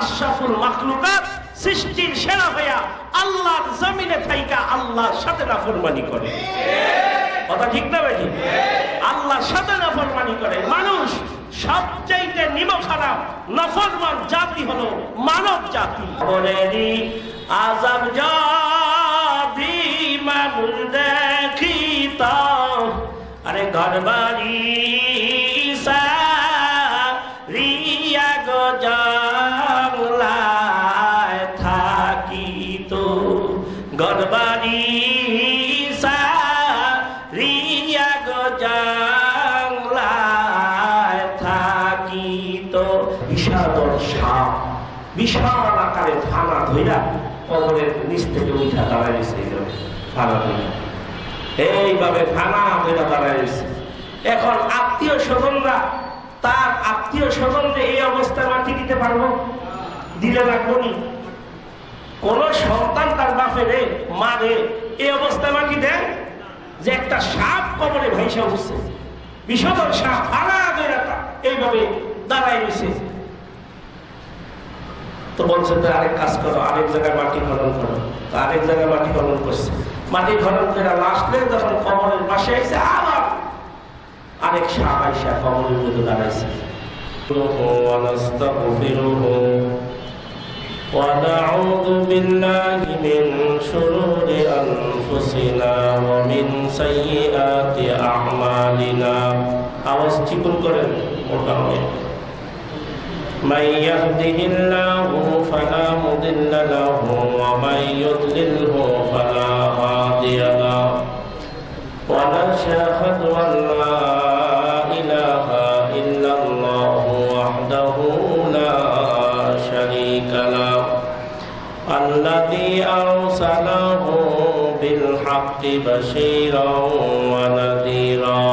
আশরাফুল মাখলুকাত সৃষ্টির সেরা হইয়া আল্লাহর জমিনে থাইকা আল্লাহর সাথে নাফরমানি করে। কথা ঠিক না ভাই? আল্লাহর সাথে নাফরমানি করে মানুষ। সবচাইতে নিমখারাপ নাফরমান জাতি হলো মানব জাতি। বলেনি আযাব যদি মানুষ দেখিত, আরে ঘর বাড়ি সারিয়া গো জঙ্গলায় থাকিত, ঘর বাড়ি সারিয়া গো জঙ্গলায় থাকিত। বিশাল সাপ বিশাল আকারে ফানা ধইরা কবরের নিচ থেকে উঠা দাঁড়াইছে, ফানা ধইরা এইভাবে ফানা ধইরা দাঁড়াইছে। এখন আত্মীয় স্বজনরা তার আত্মীয় স্বজনকে এই অবস্থায় মাটি দিতে পারবো? দিলে না কোনি কোন সন্তান তার বাপেরে মারে এই অবস্থায় মাটি দেয়? যে একটা সাপ কবরে ভাইসা উঠছে, বিষধর সাপ ফানা ধইরা এইভাবে দাঁড়াই রয়েছে। তো বলছে তো আরেক কাজ করো, আরেক জায়গায় মাটি খনন করো। তো আরেক জায়গায় মাটি খনন করছে, মাটি খনন করে লাস্টে যখন কবরের পাশে আইছে আবার আরেক সাপ আইসা কবরের মধ্যে দাঁড়াইছে। ونعوذ بالله من شرور أنفسنا ومن سيئات أعمالنا। আওয়াজ চিকুন করেন মোটা হয়। من يهده الله فلا مضل له ومن يضلله فلا هادي له ونشهد أن لا إله إلا الله وحده لا شريك له الذي أرسله بالحق بشيرا ونذيرا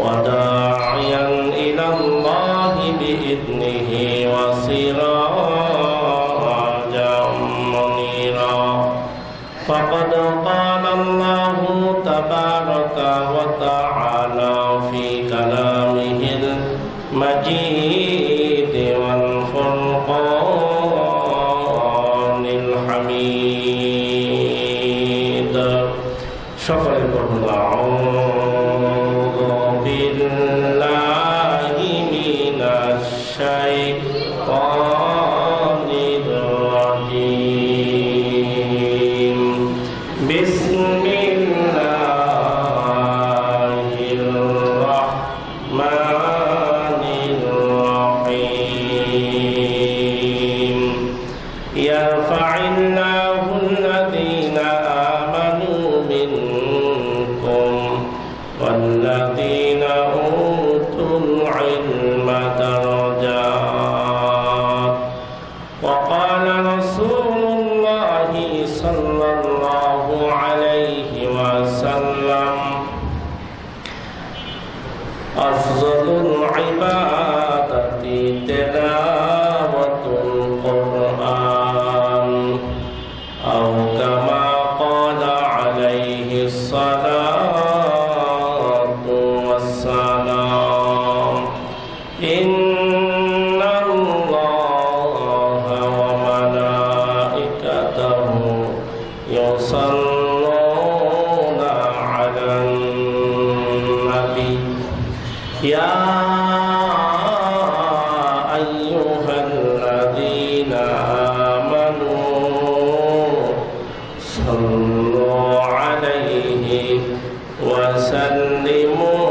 وداعيا إلى الله بإذنه وسراجا منيرا فقد قال الله تبارك وتعالى في كلامه المجيد والفرقان الحميد شكرا لله أعوذ بالله من الشيطان الرجيم بسم الله الرحمن الرحيم يرفع الله الذين آمنوا منكم والذين أوتوا العلم درجات وقال رسول الله صلى الله عليه وسلم أفضل العبادة تلاوة القرآن أو كما قال عليه الصلاة والسلام إن الله وملائكته يصلون على النبي يا أيها الذين آمنوا صلوا عليه وسلموا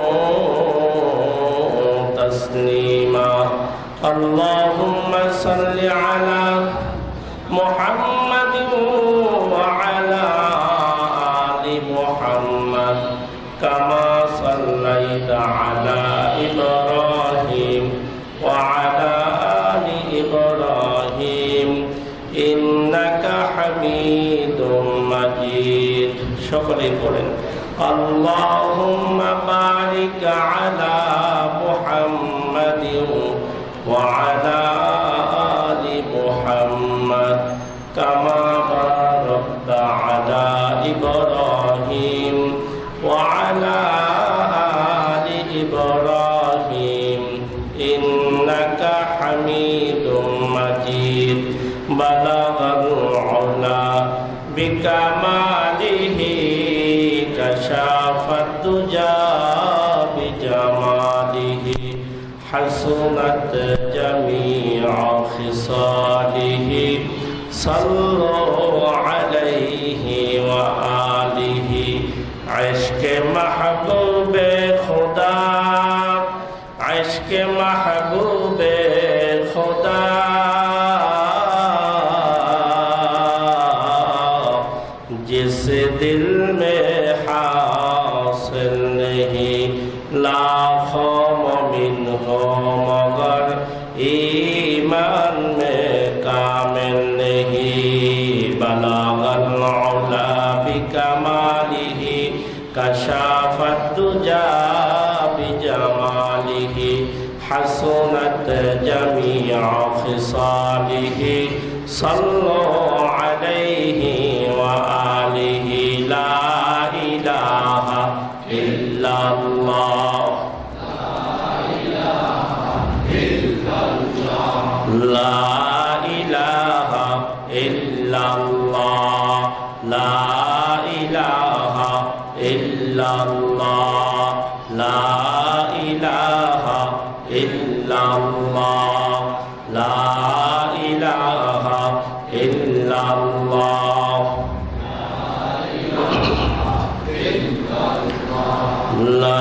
تسليما اللهم صل على محمد وعلى آل محمد كما صليت على إبراهيم وعلى آل إبراهيم إنك حميد مجيد شكرا لكم اللهم بارك على محمد وعلى آل محمد كما باركت على إبراهيم وعلى آل إبراهيم إنك حميد مجيد বালাগাল উলা বিকামালিহি কাশাফাত দুজা বিজামালিহি হাসুনাত জামিউ খিসালিহি সাল্লু আলাইহি ওয়া আলিহি ইশকে মাহবুবে খুদা ইশকে মাহবুবে খুদা जिस दिल में हासिल नहीं लाखों मोमिन हो मगर ईमान में कामिल नहीं बलागल उला बिकमालिही कशाफत दुजा बिजमालिही हसनत जमीउ खिसालिही सल्लु अलैहि वा आलिहि ला इलाहा इल्लल्लाह ला इलाहा इल्लल्लाह ला इलाहा इल्लल्लाह ला इलाहा इल्लल्लाह ला इलाहा इल्लल्लाह ला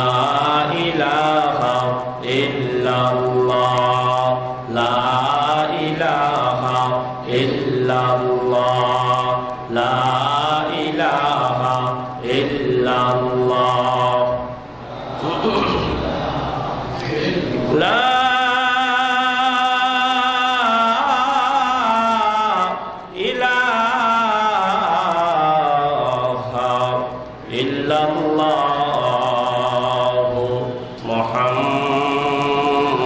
इलाहा इल्लल्लाह ला इलाहा इल्लल्लाह ला इलाहा इल्लल्लाह ला इलाहा इल्लल्लाह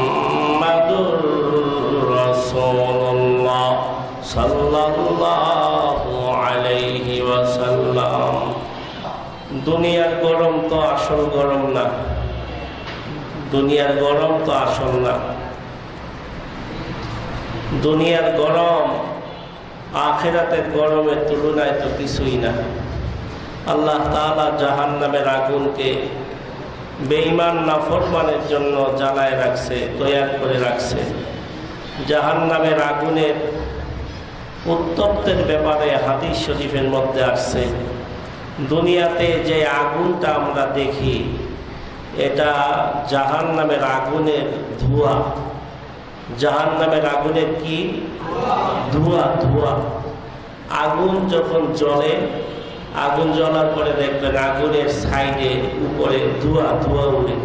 मुहम्मदुर रसूलुल्लाह सल्लल्लाहु अलैहि वसल्लम। দুনিয়ার গরম তো আসল গরম না, দুনিয়ার গরম তো আসল না। দুনিয়ার গরম আখিরাতের গরমের তুলনায় তো কিছুই না। আল্লাহ তাআলা জাহান্নামের আগুনকে বেঈমান নাফরমানের জন্য জ্বালায় রাখছে, তৈয়ার করে রাখছে। জাহান্নামের আগুনের উত্তপ্তের ব্যাপারে হাদিস শরীফের মধ্যে আসছে, দুনিয়াতে যে আগুনটা আমরা দেখি এটা জাহান্নামের আগুনের ধোঁয়া। জাহান্নামের আগুনের কি ধোঁয়া? ধোঁয়া। আগুন যখন জ্বলে, আগুন জ্বলার পরে দেখবেন আগুনের সাইডে উপরে ধোঁয়া ধোঁয়া উড়ে।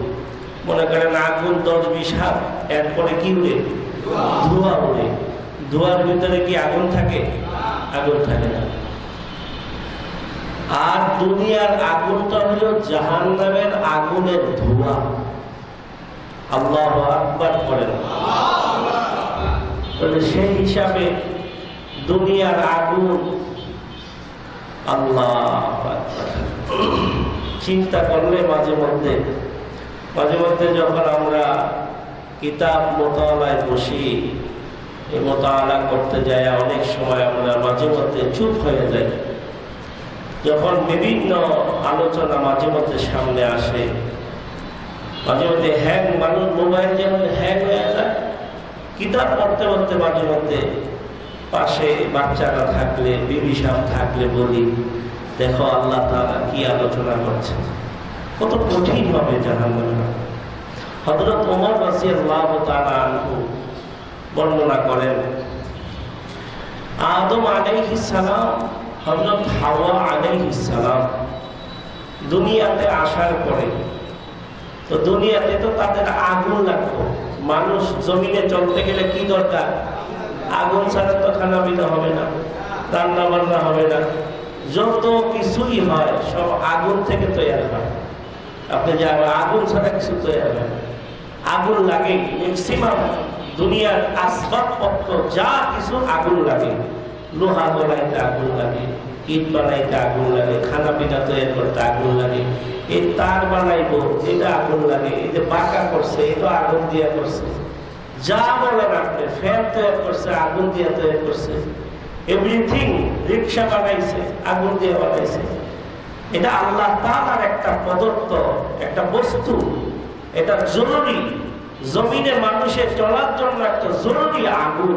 মনে করেন আগুন 10-20 হাত, এরপরে কি উড়ে? ধোঁয়া উড়ে। ধোঁয়ার ভিতরে কি আগুন থাকে? আগুন থাকে না। আর দুনিয়ার আগুনটা হলো জাহান্নামের আগুনের ধোঁয়া। আল্লাহু আকবার করেন। সেই হিসাবে দুনিয়ার আগুন আল্লাহ চিন্তা করলে মাঝে মধ্যে যখন আমরা কিতাব মোতালায় বসি, এই মোতালা করতে যাই, অনেক সময় আমরা মাঝে মধ্যে চুপ হয়ে যাই। যখন বিভিন্ন আলোচনা মাঝে মধ্যে সামনে আসে, মাঝে মধ্যে মানুষ মোবাইল যেমন হ্যাং হয়ে যায়, কিতাব পড়তে পড়তে মাঝে মধ্যে পাশে বাচ্চারা থাকলে, বিবি সাহেব থাকলে বলি, দেখো আল্লাহ তাআলা কি আলোচনা করছেন, কত কঠিন হবে জাহান্নাম। হযরত ওমর রাদিয়াল্লাহু তাআলা আনহু বর্ণনা করেন, আদম আলাইহিস সালাম, হযরত হাওয়া আলাইহিস সালাম দুনিয়াতে আসার পরে, তো দুনিয়াতে তো তাদের আগুন লাগতো। মানুষ জমিনে চলতে গেলে কি দরকার? আগুন ছাড়া তো খানা পিনা হবে না, রান্না বান্না হবে না, যত কিছুই হয় সব আগুন থেকে তৈরি হয়। আপনি যে আগুন ছাড়া কিছু তৈরি হবে না, আগুন লাগে। ম্যাক্সিমাম দুনিয়ার আসবাবপত্র যা কিছু আগুন লাগে, লোহা গলাইতে আগুন লাগে, ইট বানাইতে আগুন লাগে, খানা পিনা তৈরি করতে আগুন লাগে, এই তার বানাইবো এটা আগুন লাগে, এই যে বাঁকা করছে এটা আগুন দিয়া করছে, যা বলেন আপনি, ফ্যান তৈরি করছে, আগুন দিয়ে তৈরি করছে, এভরিথিং, রিক্সা বানাইছে, আগুন দিয়ে বানাইছে। এটা আল্লাহ তাআলার একটা প্রদত্ত একটা বস্তু, এটা জরুরি, জমিনে মানুষের চলার জন্য একটা জরুরি আগুন।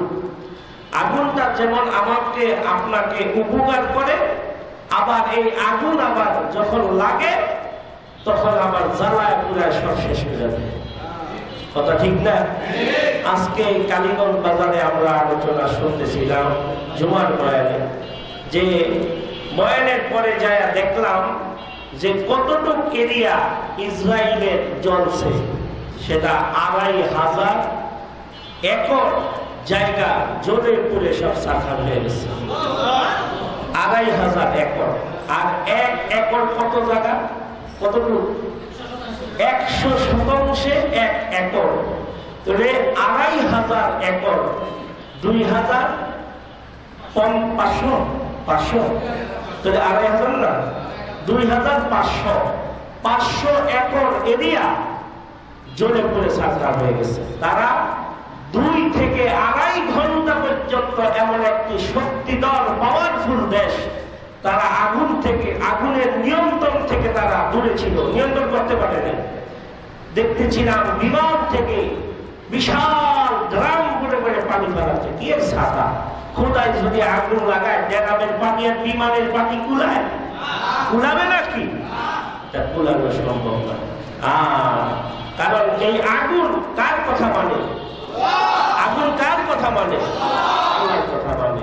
আগুনটা যেমন আমাকে আপনাকে উপকার করে, আবার এই আগুন আবার যখন লাগে তখন আবার জ্বালায় পুরায় সব শেষ হয়ে যাবে। কথা ঠিক না? আজকে কালীগঞ্জ বাজারে আমরা আলোচনা শুনতেছিলাম জুমার বয়ানে, যে বয়ানের পরে যায় দেখলাম যে কতটুক এরিয়া ইসরায়েলের জ্বলছে, সেটা ২৫০০ একর জায়গা জ্বলে পুড়ে সব সাখার হয়ে গেছে। ২৫০০ একর। আর ১ একর কত জায়গা? কতটুকু? ১০০% ১ একর। তাহলে ২৫০০ একর ২৫০০, ৫০০, তাহলে ২৫০০ না, ২৫০০, ৫০০ একর এরিয়া জ্বলে পুড়ে ছারখার হয়ে গেছে। তারা ২ থেকে ২.৫ ঘন্টা পর্যন্ত এমন একটি শক্তিধর পাওয়ারফুল দেশ, তারা আগুন থেকে, আগুনের নিয়ন্ত্রণ থেকে তারা দূরে ছিল, নিয়ন্ত্রণ করতে পারেনি। দেখতেছিলাম বিমান থেকে বিশাল ড্রাম করে করে পানি ফেলাচ্ছে। কি এর ছাতা? খোদায় যদি আগুন লাগায়, ড্রামের পানি আর বিমানের পানি কুলায়? কুলাবে নাকি? এটা কুলানো সম্ভব না। কারণ এই আগুন কার কথা মানে? আগুন কার কথা মানে? আল্লাহর কথা মানে।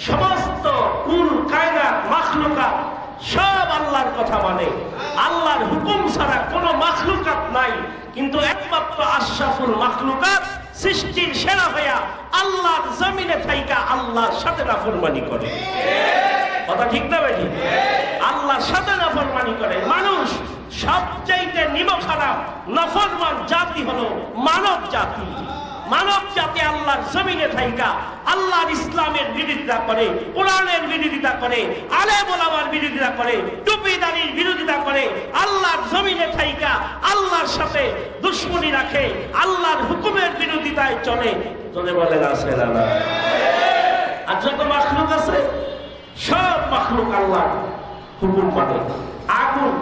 সমস্ত কুল কায়নাত মাখলুকাত সব আল্লাহর কথা মানে। আল্লাহর হুকুম ছাড়া কোনো মাখলুকাত নাই, কিন্তু একমাত্র আশরাফুল মাখলুকাত সৃষ্টির সেরা হইয়া আল্লাহর জমিনে থাইকা আল্লাহর সাথে নাফরমানি করে। কথা ঠিক না বেটি? আল্লাহর সাথে নাফরমানি করে। মানুষ সবচাইতে নিমখারাপ নাফরমান জাতি হলো মানব জাতি। মানব জাতি আল্লাহর জমিনে থাইকা আল্লাহর ইসলামের বিরোধিতা করে, কোরআনের বিরোধিতা করে, আলেম ওলামার বিরোধিতা করে, টুপিদারির বিরোধিতা করে, আল্লাহর জমিনে থাইকা আল্লাহর সাথে দুশ্মনী রাখে, আল্লাহর হুকুমের বিরোধিতায় চলে। তোদের বলেন আছে না? আর যত মাখলুক আছে সব মাখলুক আল্লাহর হুকুম মানে। আগুন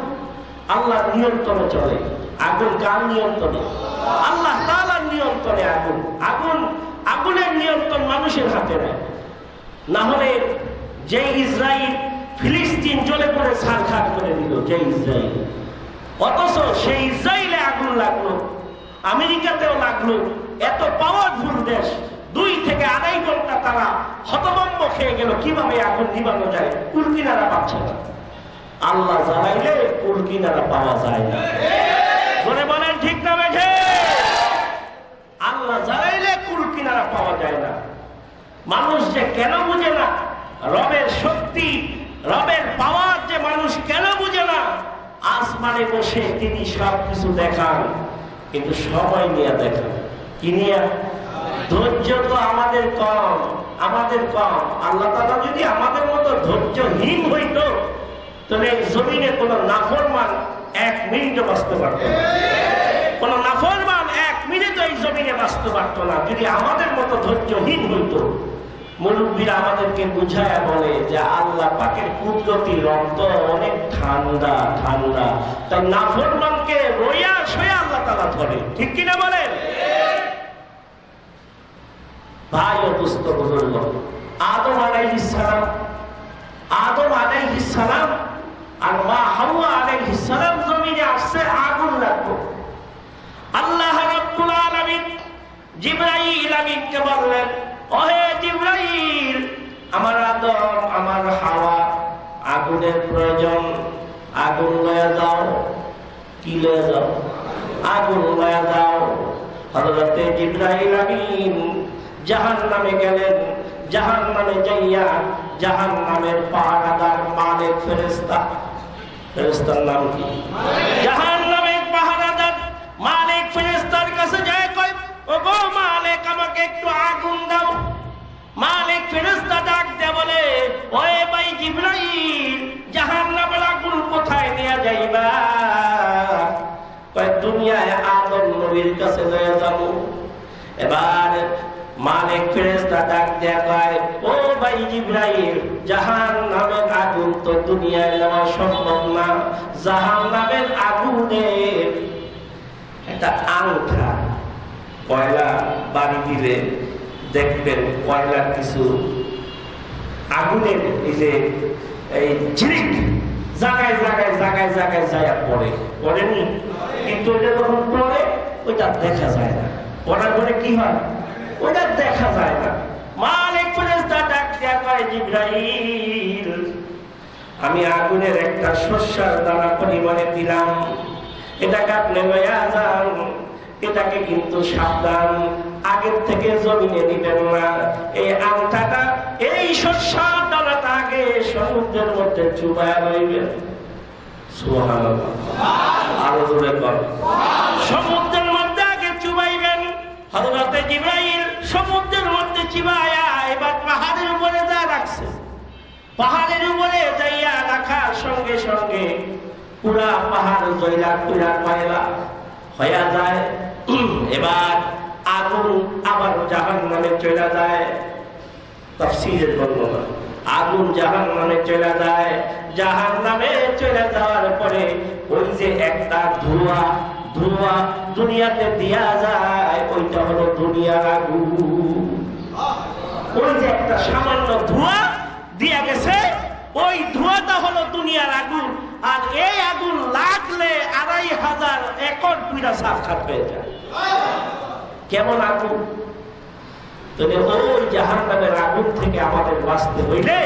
আল্লাহর নিয়ন্ত্রণে চলে। আগুন কার নিয়ন্ত্রণে? আল্লাহ তাআলার নিয়ন্ত্রণে আগুন। আগুন, আগুনের নিয়ন্ত্রণ মানুষের হাতে নেই। না হলে যে ইসরায়েল ফিলিস্তিন জ্বলে পড়ে ছারখার করে দিল, যে ইসরায়েল, অথচ সেই ইসরায়েলে আগুন লাগলো, আমেরিকাতেও লাগলো। এত পাওয়ারফুল দেশ, ২ থেকে ২.৫ ঘন্টা তারা হতভম্ব খেয়ে গেল কিভাবে আগুন নিবানো যায়। কুলকিনারা পাচ্ছে না। আল্লাহ জ্বালাইলে কুলকিনারা পাওয়া যায় না। বলে বলেন ঠিক না বেঠে? আল্লাহ জ্বালাইলে কুলকিনারা পাওয়া যায় না। মানুষ যে কেন বুঝে না রবের শক্তি, রবের পাওয়ার, যে মানুষ কেন বুঝে না? আসমানে বসে তিনি সবকিছু দেখান, কিন্তু সময় নিয়ে দেখান। কি নিয়ে? ধৈর্য তো আমাদের কম, আমাদের কম। আল্লাহ তাআলা যদি আমাদের মতো ধৈর্যহীন হইতো, তাহলে জমিনে কোন নাফরমান ১ মিনিটও বাঁচতে পারত না। কোন নাফরমান ১ মিনিটও এই জমিনে বাঁচতে পারত না যদি আমাদের মতো ধৈর্যহীন হইতো। মুরব্বীরা আমাদেরকে বুঝায় বলে যে আল্লাহ পাকের কুদরতি রক্ত অনেক ঠান্ডা ঠান্ডা, তাই নাফরমানকে রইয়া সইয়া আল্লাহ তাআলা ধরে। ঠিক কিনা বলেন ভাই ও দুস্থ বুজুর্গ? আদম আলাইহিস সালাম, আদম আলাইহিস সালাম আর মা হাওয়া আলাইহিস সালাম জমিনে আসছে আগুন লাগলো। আল্লাহ রাব্বুল আলামিন জিবরাইল আমিনকে বললেন, ওহে জিবরাইল, আমার আদম আমার হাওয়া আগুনের প্রয়োজন, আগুন লয়ে যাও। কি লয়ে যাও? আগুন লয়ে যাও। হযরতে জিবরাইল আমিন জাহান্নামে গেলেন। জাহান্নামে যাইয়া জাহান্নামের পাহারাদার মালিক ফেরেশতা, ফেরেশতার নাম কি? জাহান্নামের পাহারাদার মালিক ফেরেশতার কাছে যায়, কই ওগো মালিক, আমাকে একটু আগুন দাও। মালিক ফেরেশতা ডাক দিয়ে বলে, ওয়ে ভাই জিবরাইল, জাহান্নামের আগুন কোথায় নিয়ে যাইবা? কয় দুনিয়ায় আদম নবীর কাছে লয়ে যাবো। এবার মালিক ফেরেশতা ডাক দেয়া কয়, ও ভাই জিবরাইল, জাহান্নামের আগুন তো দুনিয়ায় নেওয়া সম্ভব না। জাহান্নামের আগুনের একটা আংটা কয়লা বাড়ি দিলে দেখবেন কয়লার কিছু আগুনের এই যে এই ঝিলিক জায়গায় জায়গায় জায়গায় জায়গায় যায় পড়েনি, কিন্তু ওইটা যখন পড়ে ওইটা দেখা যায় না। পড়ার পরে কি হয়? ওইটা দেখা যায় না। মালিক ফেরেশতা ডাক দেয়া কয়, জিবরাইল, আমি আগুনের একটা শস্যার দানা পরিমাণে দিলাম, এটাকে আপনি লইয়া যান। এটাকে কিন্তু সাবধান, আগের থেকে জমিনে দিবেন না। এই আংটাটা, এই শস্যার দানাটা আগে সমুদ্রের মধ্যে চুবায়া রইবেন। সুবহানাল্লাহ, আরো জোরে বল। সমুদ্রের মধ্যে আগে চুবাইবেন। হযরতে জিবরাইল সমুদ্রের মধ্যে চিবায়া এবার পাহাড়ের উপরে যা রাখছে। পাহাড়ের উপরে যাইয়া রাখার সঙ্গে সঙ্গে পুরা পাহাড় জয়লা পুরা কয়লা হয়ে যায়। এবার আগুন আবার জাহান্নামে চলে যায়। তাফসীরের বর্ণনা, আগুন জাহান্নামে চলে যায়। জাহান্নামে চলে যাওয়ার পরে ওই যে একটা ধোঁয়া দুনিয়াতে দিয়া যায়, ওইটা হলো দুনিয়ার আগুন। ওই যে একটা সামান্য ধোঁয়া দিয়া গেছে, ওই ধোঁয়াটা হলো দুনিয়ার আগুন। আর এই আগুন লাগলে ২৫০০ একর পুরা সাক্ষাৎ হয়ে যায়। কেমন আগুন? তবে ওই জাহান্নামের আগুন থেকে আমাদের বাঁচতে হইলে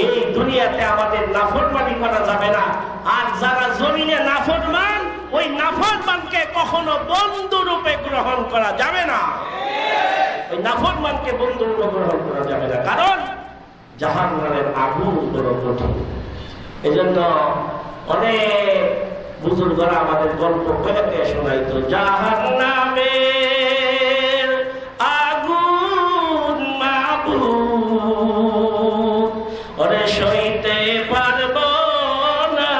এই দুনিয়াতে আমাদের নাফরমানি করা যাবে না। আর যারা জমিনে নাফরমান, ওই নাফরমানকে কখনো বন্ধু রূপে গ্রহণ করা যাবে না। ওই নাফরমানকে বন্ধু রূপে গ্রহণ করা যাবে না, কারণ জাহান্নামের আগুন বড় কঠিন। এজন্য অনেক বুজুর্গরা আমাদের গল্প করে শোনাইতো, জাহান্নামের আগুন মাবুদ ওরে সইতে পারব না,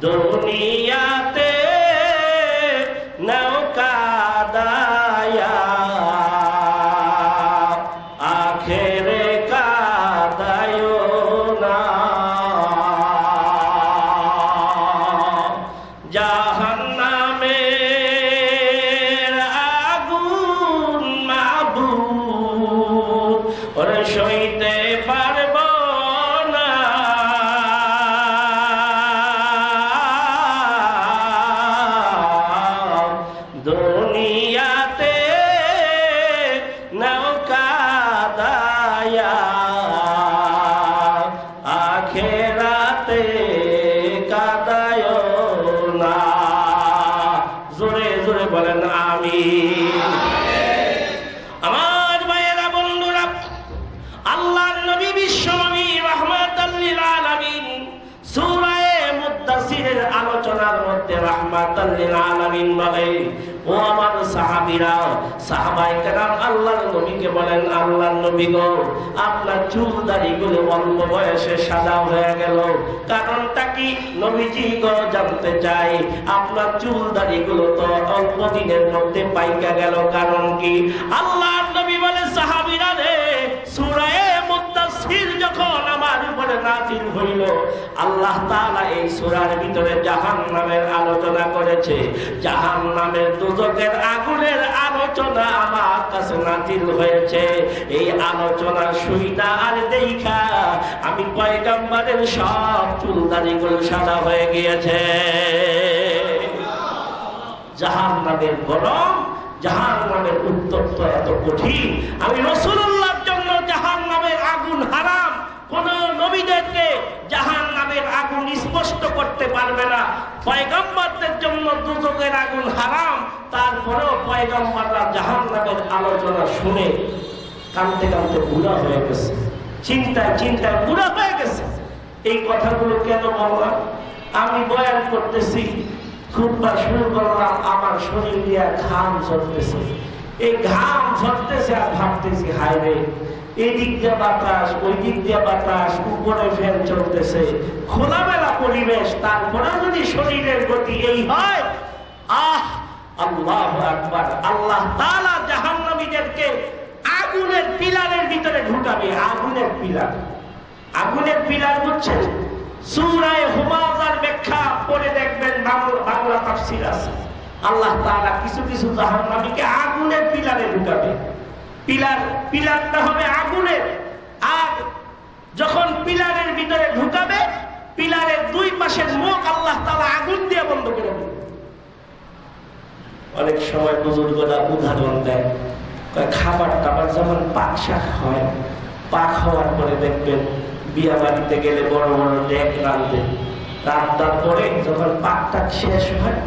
দুনিয়াতে নৌকা দায়া আখেরে কাদায়ো না। জাহান্নামের আগুন মাবুদ ওরে সইতে পারব না, দুনিয়াতে নৌকা দায়া আখেরাতে কাদায় না। জোরে জোরে বলেন আমিন। আমার ভাইয়েরা, বন্ধুরা, আল্লাহর নবী বিশ্বনবী রাহমাতাল লিল আলামিন সূরা মুদ্দাসসিরের আলোচনার মধ্যে রাহমাতাল লিল আলামিন বলে, ও আমার সাহাবীরা, সাহাবায়ে কেরাম আল্লাহর নবীকে বলেন, আল্লাহর নবী গো, আপনার চুল দাড়িগুলো অল্প বয়সে সাদা হয়ে গেল, কারণটা কি? নবীজি গো জানতে চাই, আপনার চুল দাড়িগুলো তো অল্প দিনের মধ্যে পাইকা গেল, কারণ কি? আল্লাহর নবী বলে, সাহাবীরা রে, সূরা মুদ্দাসসির যখন আমার উপরে নাযিল হইল, আল্লাহ তাআলা এই সূরার ভিতরে জাহান্নামের আলোচনা করেছে। জাহান্নামের দুজকের আগুনের আলোচনা আমার কাছে নাযিল হয়েছে। এই আলোচনা শুইনা আর দেখা আমি পয়গম্বরের সব চুলদারিগুলো সাদা হয়ে গিয়েছে। জাহান্নামের গরম, জাহান্নামের উত্তপ্ত এত কঠিন। আমি রাসূলুল্লাহর জন্য জাহান্নামের আগুন হারাম, কোন নবীদেরকে জাহান্নামের আগুন স্পষ্ট করতে পারবে না। পয়গম্বরদের জন্য দুজকের আগুন হারাম, তারপরেও পয়গম্বররা জাহান্নামের আলোচনা শুনে কাঁদতে কাঁদতে বুড়া হয়ে গেছে, চিন্তায় চিন্তায় বুড়া হয়ে গেছে। এই কথাগুলো কেন বললাম? আমি বয়ান করতেছি, খুতবা শুরু করলাম, আমার শরীর দিয়ে ঘাম ঝরতেছে, এই ঘাম ঝরতেছে আর ভাবতেছি, হায় রে, এই দিক দিয়ে বাতাস, ওই দিক দিয়ে বাতাস, উপরে ফ্যান চলতেছে, খোলামেলা পরিবেশ, তারপরে যদি শরীরের গতি এই হয়, আল্লাহু আকবার। আল্লাহ তাআলা জাহান্নামীদেরকে আগুনের পিলারের ভিতরে ঢুকাবে। আগুনের পিলার, আগুনের পিলার বুঝছেন? সূরা হুমাযার ব্যাখ্যা পড়ে দেখবেন, বাংলা তাফসীর আছে। আল্লাহ তাআলা কিছু কিছু জাহান্নামীকে আগুনের পিলারে ঢুকাবে। পিলারটা হবে আগুনের। আর যখন পিলারের ভিতরে ঢুকাবে, পিলারের দুই পাশের মুখ আল্লাহ তাআলা আগুন দিয়ে বন্ধ করে দেবে। অনেক সময় বুজুর্গরা উদাহরণ দেয়, খাবার টাবার যেমন পাক শাক হয়, পাক হওয়ার পরে দেখবেন বিয়া বাড়িতে গেলে বড় বড় ডেক রাঁধবে, রান্নার পরে যখন পাকটা শেষ হয়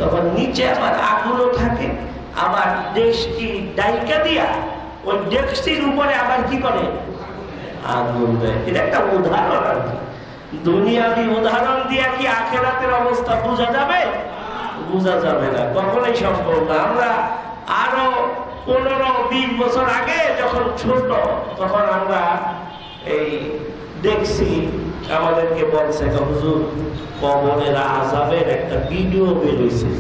তখন নিচে আবার আগুনও থাকে, আবার ডেকসি ডাইকা দিয়া ওই ডেকসির উপরে আবার কি করে, আগুন দেয়। এটা একটা উদাহরণ আর কি। দুনিয়াবি উদাহরণ দিয়া কি আখিরাতের অবস্থা বোঝা যাবে? বোঝা যাবে না, কখনোই সম্ভব না। আমরা আরো 15-20 বছর আগে যখন ছোট, তখন আমরা এই দেখছি, আমাদেরকে বলছে, হুজুর কবরের আযাবের একটা ভিডিও বের হয়েছে।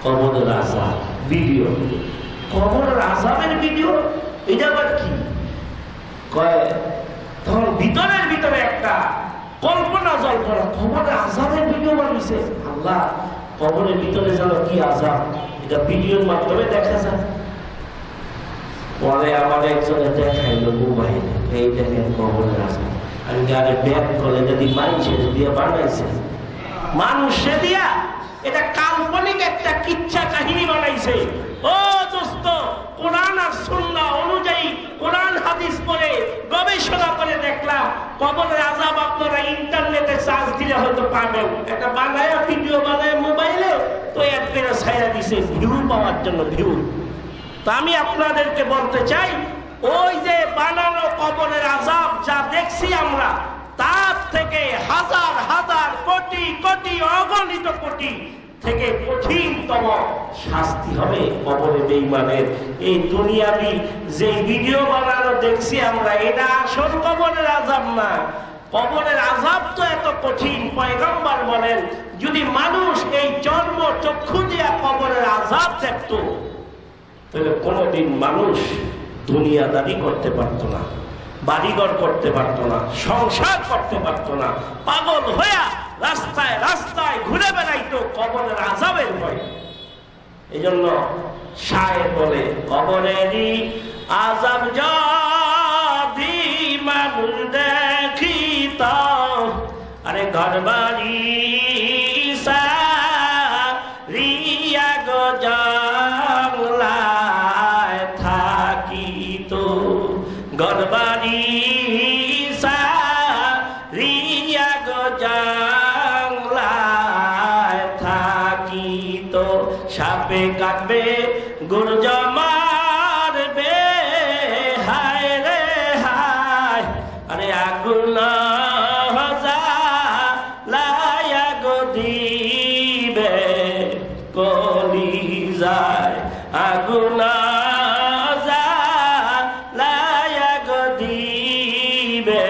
কবরের আযাব ভিডিও, কবরের আযাবের ভিডিও, এটা আবার কি কয়? তখন ভিতরের ভিতরে একটা কল্পনা জল্পনা, কবরের আযাবের ভিডিও বানিয়েছে। আল্লাহ, কবরের ভিতরে যেন কি আযাব, এটা ভিডিওর মাধ্যমে দেখা যায়। পরে আমার একজনে দেখাইলো মোবাইলে, এই দেখেন কবরের আযাব। আমি আরে ব্যাক করে যদি মানুষের দিয়ে বানাইছে, মানুষে দিয়া এটা কাল্পনিক একটা কিচ্ছা কাহিনী বানাইছে। ও দোস্ত, কোরআন আর সুন্নাহ অনুযায়ী কোরআন হাদিস পড়ে গবেষণা করে দেখলাম, কবরের আযাব আপনারা ইন্টারনেটে সার্চ দিলে হয়তো পাবেন। এটা বানায় ভিডিও বানায় মোবাইলে, তো এর পেরে ছাইরা দিছে ভিউ পাওয়ার জন্য, ভিউ। তা আমি আপনাদেরকে বলতে চাই, ওই যে বানানো কবরের আযাব যা দেখছি আমরা, তার থেকে হাজার হাজার কোটি কোটি অগণিত কোটি থেকে কঠিনতম শাস্তি হবে কবরে বেঈমানের। এই দুনিয়াবি যে ভিডিও বানানো দেখছি আমরা, এটা আসল কবরের আযাব না। কবরের আযাব তো এত কঠিন, পয়গম্বর বলেন, যদি মানুষ এই জন্ম চক্ষু দিয়া কবরের আযাব দেখত, তাহলে কোনোদিন মানুষ দুনিয়াদারি করতে পারত না, বাড়িঘর করতে পারত না, সংসার করতে পারত না, পাগল হইয়া রাস্তায় রাস্তায় ঘুরে বেড়াইতো কবরের আযাবের ভয়। এই জন্য শায়ের বলে, কবরেরই আযাব যদি মানুষ দেখিত, আরে ঘর বাড়ি সারিয়া গো জংলায় থাকিত, ঘর বাড়ি সারিয়া গো জংলায় থাকিত, সাপে কাটবে গুর্জ মারবে, হায় রে হায়, আরে আগুন জ্বালায়া গো দিবে কলিজায়, আগুন জ্বালায়া গো দিবে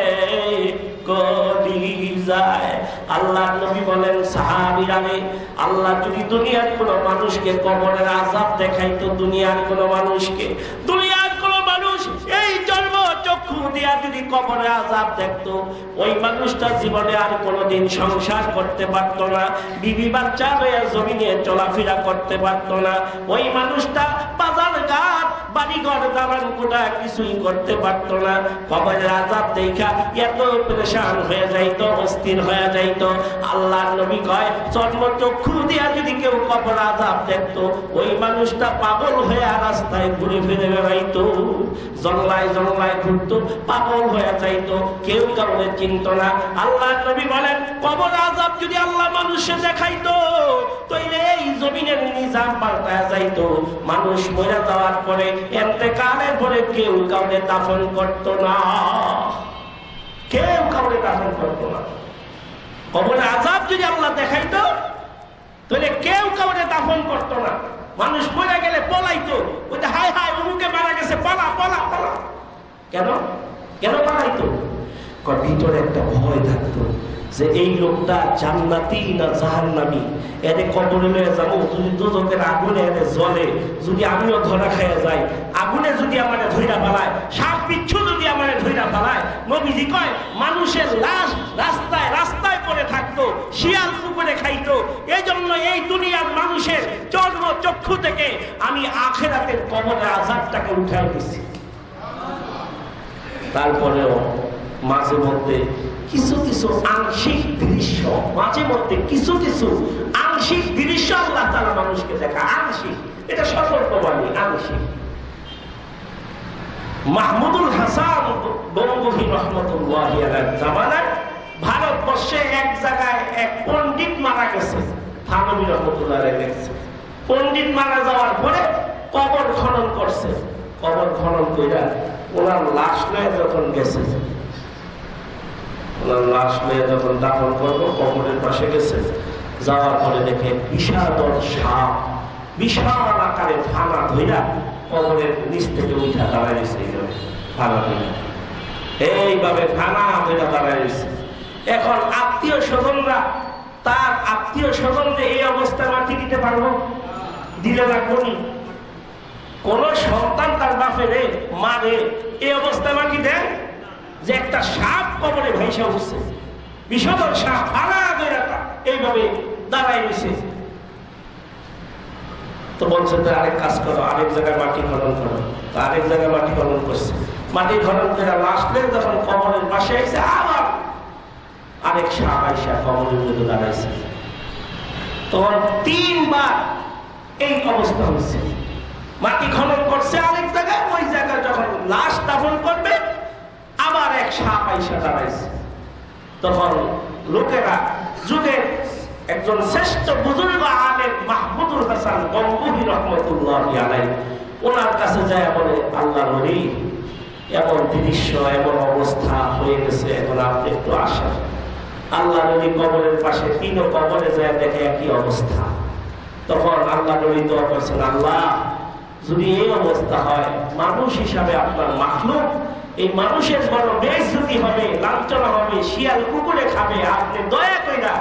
কলিজায়। আল্লাহ নবী বলেন, সাহাবীরা রে, আল্লাহ যদি দুনিয়ার কোন মানুষকে কবরের আযাব দেখাইতো, দুনিয়ার কোন মানুষকে, দুনিয়ার কোন মানুষ এই জন্ম চক্ষু দিয়া যদি কবরের আযাব দেখতো, ওই মানুষটা জীবনে আর কোনোদিন সংসার করতে পারতো না, বিবি বাচ্চা লইয়া জমিনে চলাফেরা করতে পারতো না, ওই মানুষটা বাজার ঘাট বাড়িঘর দালান কোটা কিছুই করতে পারতো না। কবরের আযাব দেখা এত পরেশান হয়ে যাইতো, অস্থির হয়ে যাইতো। আল্লাহর নবী কয়, জন্ম চক্ষু দিয়া যদি কেউ কবর আযাব দেখতো, ওই মানুষটা পাগল হয়ে রাস্তায় ঘুরে ফিরে বেড়াইতো, জংলায় জংলায় ঘুরতো, পাগল হয়ে যাইতো, কেউ কাউকে চিনতো না। আল্লাহর নবী বলেন, কবর আযাব যদি আল্লাহ মানুষে দেখাইতো, তাইলে এই জমিনের নিজাম পাল্টায়া যাইতো। মানুষ মরে যাওয়ার পরে, ইন্তেকালের পরে কেউ কাউকে দাফন করতো না, কেউ কাউকে দাফন করতো না। কবরের আযাব যদি আল্লাহ দেখাইতো, তাহলে কেউ কাউকে দাফন করতো না। মানুষ মরে গেলে পলাইতো, ওই যে হায় হায় অমুকে মারা গেছে, পালা পালা পালা। কেন কেন পালাইতো? ভিতরে একটা ভয় থাকতো যে এই লোকটা জান্নাতি না জাহান্নামী, এর কবরে লয়ে যাবো, যদি দোজখের আগুনে এনে জ্বলে, যদি আমিও ধরা খাইয়া যাই, আগুনে যদি আমার ধইরা পালায়, সাপ বিচ্ছু যদি আমার ধইরা পালায়। নবীজি কয় মানুষের লাশ রাস্তায় রাস্তায় পড়ে থাকতো, শিয়াল কুকুরে খাইতো। এই জন্য এই দুনিয়ার মানুষের চর্ম চক্ষু থেকে আমি আখিরাতের কবরের আযাবটাকে উঠাই দিছি। তারপরেও মাঝে মধ্যে কিছু কিছু আংশিক দৃশ্য, মাঝে মধ্যে কিছু কিছু আংশিক দৃশ্য আল্লাহ তাআলা মানুষকে দেখা। আংশিক, এটা সতর্কবাণী, আংশিক। মাহমুদুল হাসান গঙ্গোহী রহমতুল্লাহি আলাইহির জামানায় ভারতবর্ষে এক জায়গায় এক পণ্ডিত মারা গেছে। থানভী রহমতুল্লাহ আলাইহি লেখছে, পণ্ডিত মারা যাওয়ার পরে কবর খনন করছে। কবর খনন কইরা ওনার লাশ নিয়ে যখন গেছে, ওনার লাশ নিয়ে যখন দাফন করবো, কবরের পাশে গেছে, যাওয়ার পরে দেখে বিষাদর সাপ বিশাল আকারে ফানা ধইরা কবরের নিচ থেকে উঠা দাঁড়াইছে। ফানা ধইরা এইভাবে ফানা ধইরা দাঁড়াইছে। এখন আত্মীয় স্বজনরা, তার আত্মীয় স্বজনদের এই অবস্থায় মাটি দিতে পারবো? দিলে রাখবনি। কোন সন্তান তার বাপের মারে এই অবস্থায় মাটি দেয়? যে একটা সাপ কবরে ভাইসা উঠছে, বিষধর সাপ ফানা ধইরা এইভাবে দাঁড়াই রয়েছে, তো বলছে আরেক কাজ করো, আরেক জায়গায় মাটি খনন করো। আরেক জায়গায় মাটি খনন করছে, মাটি খনন করে লাশ নিয়ে যখন কবরের পাশে আইছে, আবার আরেক সাপ আইসা কবরের মধ্যে দাঁড়াইছে। তখন 3 বার এই অবস্থা হচ্ছে। মাটি খনন করছে আরেক জায়গায়, ওই জায়গায় যখন লাশ দাফন করবে আবার এক সাপ আইসা দাঁড়াইছে। তখন লোকেরা, যুগের একজন শ্রেষ্ঠ বুজুর্গ আলেম মাহমুদুল হাসান গঙ্গোহী রহমতুল্লাহি আলাইহি, ওনার কাছে যায় বলে, আল্লাহর ওলি, এমন দৃশ্য, এমন অবস্থা হয়ে গেছে, এখন আপনি একটু আসেন। আল্লাহর ওলি কবরের পাশে, 3 কবরে যায় দেখে একই অবস্থা। তখন আল্লাহর ওলি দোয়া করছেন, আল্লাহ যদি এই অবস্থা হয়, মানুষ হিসাবে আপনার মাখলুক, এই মানুষের বড় বেইজ্জতি হবে, লাঞ্ছনা হবে, শিয়াল কুকুরে খাবে, আপনি দয়া কইরা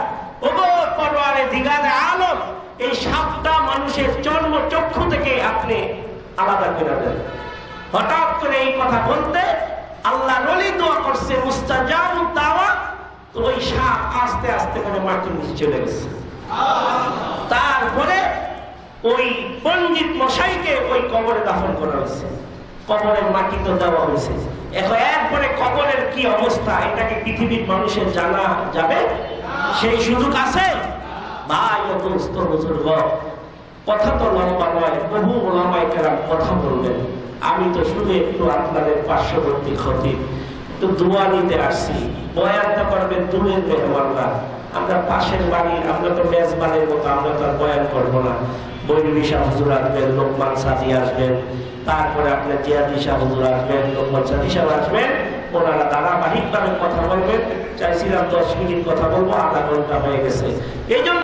ওগো পরওয়ারে দিগারে আলম, এই সাপটা মানুষের চর্ম চক্ষু থেকে আপনি আলাদা করে দেন। হঠাৎ করে এই কথা বলতে আল্লাহ ওলি দোয়া করছে মুস্তাজাবুদ দাওয়াত, তো ওই সাপ আস্তে আস্তে করে মাটির নিচে চলে গেছে। তারপরে ওই পণ্ডিত মশাইকে ওই কবরে দাফন করা হয়েছে, কবরের মাটি তো দেওয়া হয়েছে। এখন এরপরে কবরের কি অবস্থা, এটাকে পৃথিবীর মানুষের জানা যাবে? সেই সুযোগ আছে? ভাই ও দোস্ত বুজুর্গ, কথা তো লম্বা নয়, বহু ওলামায়ে কেরাম কথা বলবেন। আমি তো শুধু একটু আপনাদের পার্শ্ববর্তী খতিব, একটু দোয়া নিতে আসছি। বয়ানটা করবেন দূরের মেহমানরা, আমরা পাশের বাড়ির, আমরা তো মেজবানের মতো, আমরা তো আর বয়ান করবো না। বৈরবী শাহ হুজুর আসবেন, লোকমান সাদি আসবেন, তারপরে আপনার জিয়াদি শাহ হুজুর আসবেন, লোকমান সাদি সাহেব আসবেন, ওনারা ধারাবাহিকভাবে কথা বলবেন। চাইছিলাম 10 মিনিট কথা বলবো, আধা ঘন্টা হয়ে গেছে। এই জন্য